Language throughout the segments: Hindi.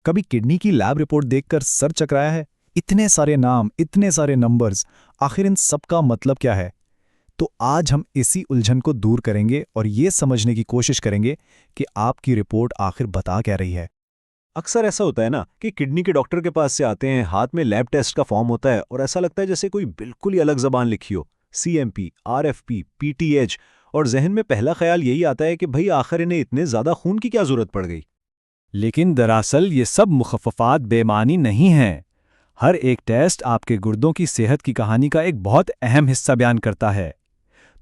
कभी किडनी की लैब रिपोर्ट देखकर सर चकराया है? इतने सारे नाम, इतने सारे नंबर्स, आखिर इन सब का मतलब क्या है? तो आज हम इसी उलझन को दूर करेंगे और ये समझने की कोशिश करेंगे कि आपकी रिपोर्ट आखिर बता क्या रही है। अक्सर ऐसा होता है ना कि किडनी के डॉक्टर के पास से आते हैं, हाथ में लैब टेस्ट का फॉर्म होता है और ऐसा लगता है जैसे कोई बिल्कुल ही अलग जबान लिखी हो। सीएमपी, आरएफपी, पीटीएच, और जहन में पहला ख्याल यही आता है कि भाई आखिर इन्हें इतने ज्यादा खून की क्या जरूरत पड़ गई। लेकिन दरअसल ये सब मुखफ़फ़ात बेमानी नहीं हैं। हर एक टेस्ट आपके गुर्दों की सेहत की कहानी का एक बहुत अहम हिस्सा बयान करता है।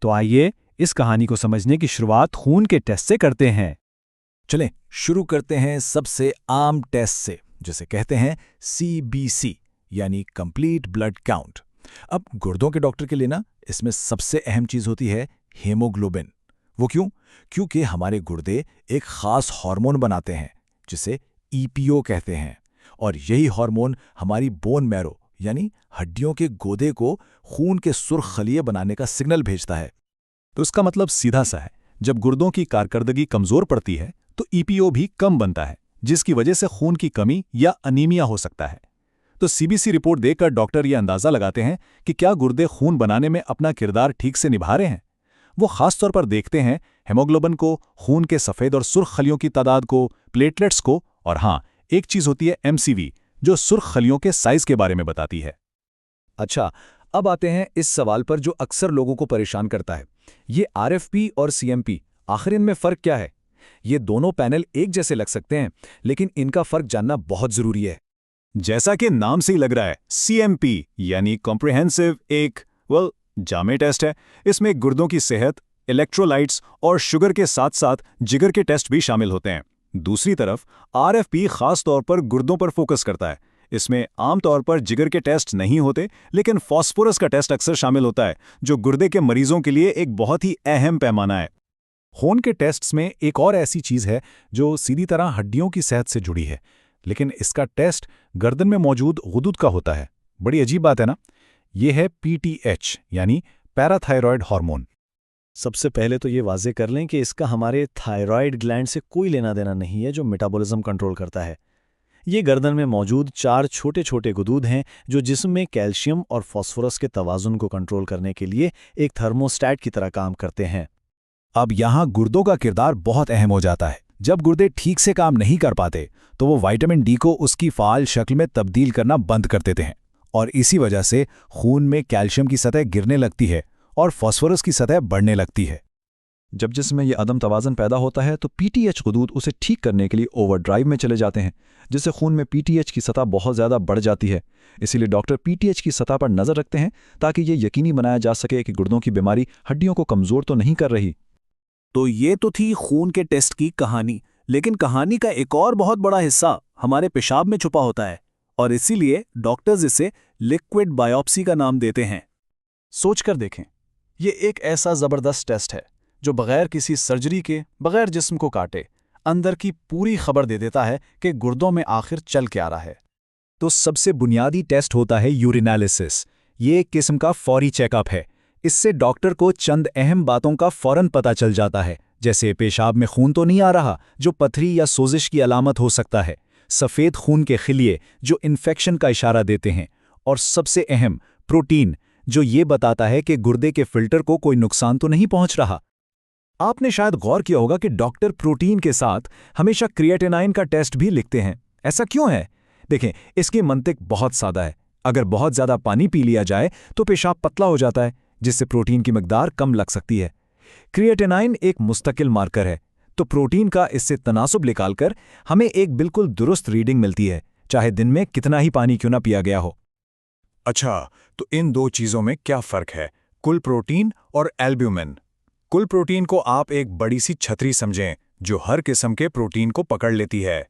तो आइए इस कहानी को समझने की शुरुआत खून के टेस्ट से करते हैं। चलें शुरू करते हैं सबसे आम टेस्ट से, जिसे कहते हैं सीबीसी, यानी कंप्लीट ब्लड काउंट। अब गुर्दों के डॉक्टर के लिए ना इसमें सबसे अहम चीज होती है हीमोग्लोबिन। वो क्यों? क्योंकि हमारे गुर्दे एक खास हार्मोन बनाते हैं जिसे ईपीओ कहते हैं, और यही हार्मोन हमारी बोन मैरो यानी हड्डियों के गोदे को खून के सुर्ख खलिये बनाने का सिग्नल भेजता है। तो इसका मतलब सीधा सा है, जब गुर्दों की कारकर्दगी कमजोर पड़ती है तो ईपीओ भी कम बनता है, जिसकी वजह से खून की कमी या अनीमिया हो सकता है। तो सीबीसी रिपोर्ट देखकर डॉक्टर ये अंदाजा लगाते हैं कि क्या गुर्दे खून बनाने में अपना किरदार ठीक से निभा रहे हैं। वो खास तौर पर देखते हैं हेमोग्लोबिन को, खून के सफ़ेद और सुर्ख खलियों की तादाद को, प्लेटलेट्स को, और हाँ, एक चीज़ होती है एमसीवी, जो सुर्ख खलियों के साइज के बारे में बताती है। अच्छा, अब आते हैं इस सवाल पर जो अक्सर लोगों को परेशान करता है। ये आरएफपी और सीएमपी, आखिर इनमें फ़र्क क्या है? ये दोनों पैनल एक जैसे लग सकते हैं, लेकिन इनका फ़र्क जानना बहुत ज़रूरी है। जैसा कि नाम से ही लग रहा है, सीएमपी यानी कॉम्प्रिहेंसिव एक जामे टेस्ट है। इसमें गुर्दों की सेहत, इलेक्ट्रोलाइट्स और शुगर के साथ साथ जिगर के टेस्ट भी शामिल होते हैं। दूसरी तरफ आरएफपी खास तौर पर गुर्दों पर फोकस करता है। इसमें आमतौर पर जिगर के टेस्ट नहीं होते, लेकिन फास्फोरस का टेस्ट अक्सर शामिल होता है, जो गुर्दे के मरीजों के लिए एक बहुत ही अहम पैमाना है। खून के टेस्ट्स में एक और ऐसी चीज़ है जो सीधी तरह हड्डियों की सेहत से जुड़ी है, लेकिन इसका टेस्ट गर्दन में मौजूद गुदुद का होता है। बड़ी अजीब बात है ना? यह है पीटीएच यानी पैराथायरॉयड हार्मोन। सबसे पहले तो ये वाज़ेह कर लें कि इसका हमारे थायराइड ग्लैंड से कोई लेना देना नहीं है, जो मेटाबॉलिज्म कंट्रोल करता है। ये गर्दन में मौजूद 4 छोटे छोटे गुदूद हैं जो जिस्म में कैल्शियम और फास्फोरस के तवाज़ुन को कंट्रोल करने के लिए एक थर्मोस्टैट की तरह काम करते हैं। अब यहाँ गुर्दों का किरदार बहुत अहम हो जाता है। जब गुर्दे ठीक से काम नहीं कर पाते तो वो विटामिन डी को उसकी फ़ाल शक्ल में तब्दील करना बंद कर देते हैं, और इसी वजह से खून में कैल्शियम की सतह गिरने लगती है और फास्फोरस की सतह बढ़ने लगती है। जब जिस्म में ये अदम तवाज़न पैदा होता है तो पीटीएच गुदूद उसे ठीक करने के लिए ओवरड्राइव में चले जाते हैं, जिससे खून में पीटीएच की सतह बहुत ज़्यादा बढ़ जाती है। इसीलिए डॉक्टर पीटीएच की सतह पर नज़र रखते हैं ताकि ये यकीनी बनाया जा सके कि गुर्दों की बीमारी हड्डियों को कमज़ोर तो नहीं कर रही। तो ये तो थी खून के टेस्ट की कहानी, लेकिन कहानी का एक और बहुत बड़ा हिस्सा हमारे पेशाब में छुपा होता है, और इसीलिए डॉक्टर्स इसे लिक्विड बायोप्सी का नाम देते हैं। सोचकर देखें, ये एक ऐसा ज़बरदस्त टेस्ट है जो बगैर किसी सर्जरी के, बगैर जिस्म को काटे, अंदर की पूरी खबर दे देता है कि गुर्दों में आखिर चल क्या रहा है। तो सबसे बुनियादी टेस्ट होता है यूरिनालिसिस। ये एक किस्म का फौरी चेकअप है। इससे डॉक्टर को चंद अहम बातों का फौरन पता चल जाता है, जैसे पेशाब में खून तो नहीं आ रहा, जो पथरी या सोजिश की अलामत हो सकता है, सफ़ेद खून के खिलिये जो इन्फेक्शन का इशारा देते हैं, और सबसे अहम प्रोटीन, जो ये बताता है कि गुर्दे के फिल्टर को कोई नुकसान तो नहीं पहुंच रहा। आपने शायद गौर किया होगा कि डॉक्टर प्रोटीन के साथ हमेशा क्रिएटिनाइन का टेस्ट भी लिखते हैं। ऐसा क्यों है? देखें, इसकी मंतिक बहुत सादा है। अगर बहुत ज़्यादा पानी पी लिया जाए तो पेशाब पतला हो जाता है, जिससे प्रोटीन की मकदार कम लग सकती है। क्रिएटिनाइन एक मुस्तकिल मार्कर है, तो प्रोटीन का इससे तनासुब निकालकर हमें एक बिल्कुल दुरुस्त रीडिंग मिलती है, चाहे दिन में कितना ही पानी क्यों ना पिया गया हो। अच्छा, तो इन दो चीज़ों में क्या फ़र्क है, कुल प्रोटीन और एल्ब्यूमिन? कुल प्रोटीन को आप एक बड़ी सी छतरी समझें जो हर किस्म के प्रोटीन को पकड़ लेती है,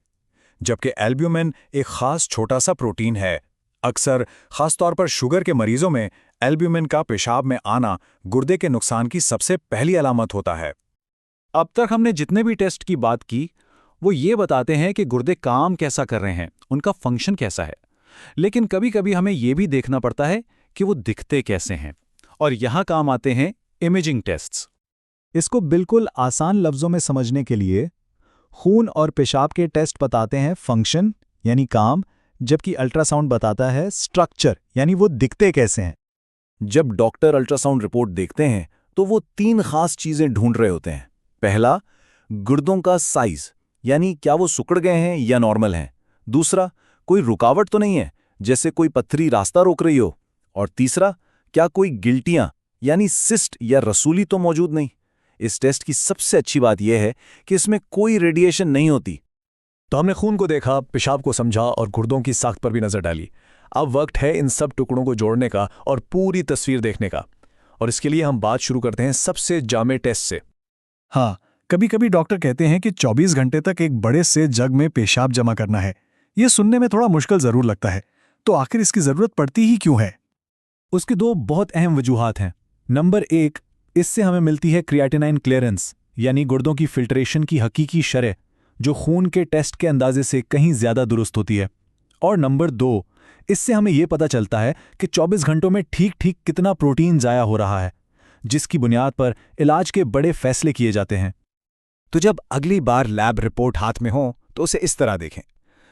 जबकि एल्ब्यूमिन एक खास छोटा सा प्रोटीन है। अक्सर खासतौर पर शुगर के मरीजों में एल्ब्यूमिन का पेशाब में आना गुर्दे के नुकसान की सबसे पहली अलामत होता है। अब तक हमने जितने भी टेस्ट की बात की वो ये बताते हैं कि गुर्दे काम कैसा कर रहे हैं, उनका फंक्शन कैसा है। लेकिन कभी कभी हमें ये भी देखना पड़ता है कि वो दिखते कैसे हैं, और यहाँ काम आते हैं इमेजिंग टेस्ट्स। इसको बिल्कुल आसान लफ्ज़ों में समझने के लिए खून और पेशाब के टेस्ट बताते हैं फंक्शन यानी काम, जबकि अल्ट्रासाउंड बताता है स्ट्रक्चर, यानी वो दिखते कैसे हैं। जब डॉक्टर अल्ट्रासाउंड रिपोर्ट देखते हैं तो वो 3 खास चीजें ढूंढ रहे होते हैं। पहला, गुर्दों का साइज, यानी क्या वो सिकुड़ गए हैं या नॉर्मल हैं। दूसरा, कोई रुकावट तो नहीं है, जैसे कोई पत्थरी रास्ता रोक रही हो। और तीसरा, क्या कोई गिल्टियां यानी सिस्ट या रसूली तो मौजूद नहीं। इस टेस्ट की सबसे अच्छी बात यह है कि इसमें कोई रेडिएशन नहीं होती। तो हमने खून को देखा, पेशाब को समझा और गुर्दों की साख्त पर भी नजर डाली। अब वक्त है इन सब टुकड़ों को जोड़ने का और पूरी तस्वीर देखने का। और इसके लिए हम बात शुरू करते हैं सबसे जामे टेस्ट से। हाँ, कभी कभी डॉक्टर कहते हैं कि 24 घंटे तक एक बड़े से जग में पेशाब जमा करना है। ये सुनने में थोड़ा मुश्किल जरूर लगता है, तो आखिर इसकी जरूरत पड़ती ही क्यों है? उसके 2 बहुत अहम वजूहात हैं। नंबर 1, इससे हमें मिलती है क्रिएटिनाइन क्लियरेंस, यानी गुर्दों की फिल्ट्रेशन की हकीकी शरह, जो खून के टेस्ट के अंदाजे से कहीं ज्यादा दुरुस्त होती है। और नंबर 2, इससे हमें यह पता चलता है कि 24 घंटों में ठीक ठीक कितना प्रोटीन जाया हो रहा है, जिसकी बुनियाद पर इलाज के बड़े फैसले किए जाते हैं। तो जब अगली बार लैब रिपोर्ट हाथ में हो तो उसे इस तरह देखें।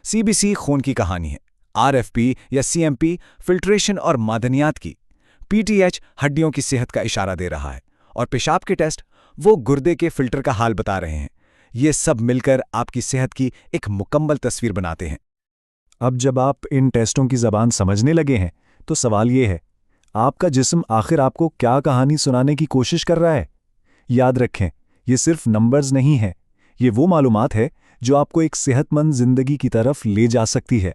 सीबीसी खून की कहानी है, आरएफपी या सीएमपी फिल्ट्रेशन और मादनियात की, पीटीएच हड्डियों की सेहत का इशारा दे रहा है, और पेशाब के टेस्ट वो गुर्दे के फिल्टर का हाल बता रहे हैं। ये सब मिलकर आपकी सेहत की एक मुकम्मल तस्वीर बनाते हैं। अब जब आप इन टेस्टों की ज़बान समझने लगे हैं तो सवाल ये है, आपका जिस्म आखिर आपको क्या कहानी सुनाने की कोशिश कर रहा है? याद रखें, ये सिर्फ नंबर्स नहीं है, ये वो मालूमात है जो आपको एक सेहतमंद जिंदगी की तरफ ले जा सकती है।